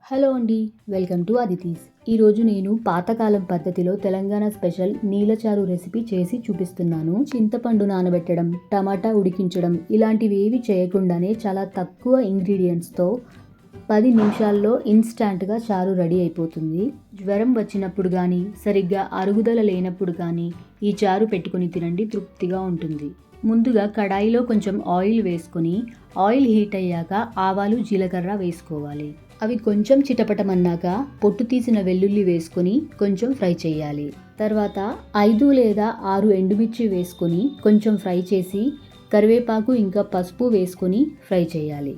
Hello అండి, welcome to అదితీస్. ఈరోజు నేను పాతకాలం పద్ధతిలో తెలంగాణ స్పెషల్ నీలచారు రెసిపీ చేసి చూపిస్తున్నాను. చింతపండు నానబెట్టడం, టమాటా ఉడికించడం ఇలాంటివి ఏవి చేయకుండానే చాలా తక్కువ ఇంగ్రీడియంట్స్తో 10 నిమిషాల్లో ఇన్స్టాంట్గా చారు రెడీ అయిపోతుంది. జ్వరం వచ్చినప్పుడు కానీ, సరిగ్గా అరుగుదల లేనప్పుడు కానీ ఈ చారు పెట్టుకుని తినండి, తృప్తిగా ఉంటుంది. ముందుగా కడాయిలో కొంచెం ఆయిల్ వేసుకొని, ఆయిల్ హీట్ అయ్యాక ఆవాలు, జీలకర్ర వేసుకోవాలి. అవి కొంచెం చిటపటమన్నాక పొట్టు తీసిన వెల్లుల్లి వేసుకొని కొంచెం ఫ్రై చేయాలి. తర్వాత 5 లేదా 6 ఎండుమిర్చి వేసుకొని కొంచెం ఫ్రై చేసి కరివేపాకు ఇంకా పసుపు వేసుకొని ఫ్రై చేయాలి.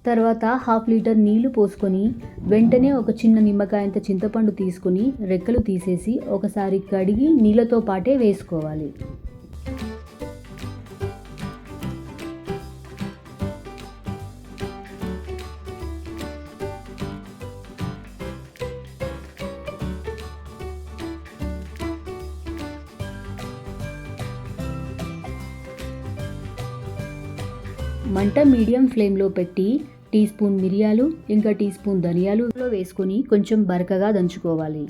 తర్వాత 1/2 లీటర్ నీళ్లు పోసుకొని వెంటనే ఒక చిన్న నిమ్మకాయంత చింతపండు తీసుకొని రెక్కలు తీసేసి ఒకసారి కడిగి నీళ్ళతో పాటే వేసుకోవాలి. మంట మీడియం ఫ్లేమ్లో పెట్టి టీ స్పూన్ మిరియాలు ఇంకా టీ స్పూన్ ధనియాలు వేసుకొని కొంచెం బరకగా దంచుకోవాలి.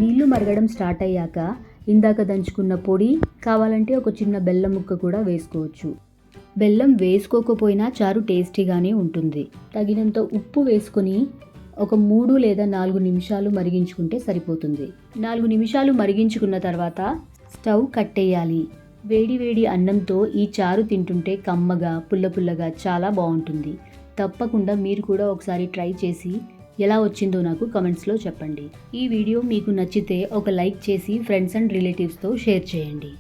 నీళ్లు మరగడం స్టార్ట్ అయ్యాక ఇందాక దంచుకున్న పొడి, కావాలంటే ఒక చిన్న బెల్లం ముక్క కూడా వేసుకోవచ్చు. బెల్లం వేసుకోకపోయినా చారు టేస్టీగానే ఉంటుంది. తగినంత ఉప్పు వేసుకొని ఒక 3 లేదా 4 నిమిషాలు మరిగించుకుంటే సరిపోతుంది. 4 నిమిషాలు మరిగించుకున్న తర్వాత స్టవ్ కట్టేయాలి. వేడి వేడి అన్నంతో ఈ చారు తింటుంటే కమ్మగా, పుల్లగా చాలా బాగుంటుంది. తప్పకుండా మీరు కూడా ఒకసారి ట్రై చేసి ఎలా వచ్చిందో నాకు కమెంట్స్లో చెప్పండి. ఈ వీడియో మీకు నచ్చితే ఒక లైక్ చేసి ఫ్రెండ్స్ అండ్ రిలేటివ్స్తో షేర్ చేయండి.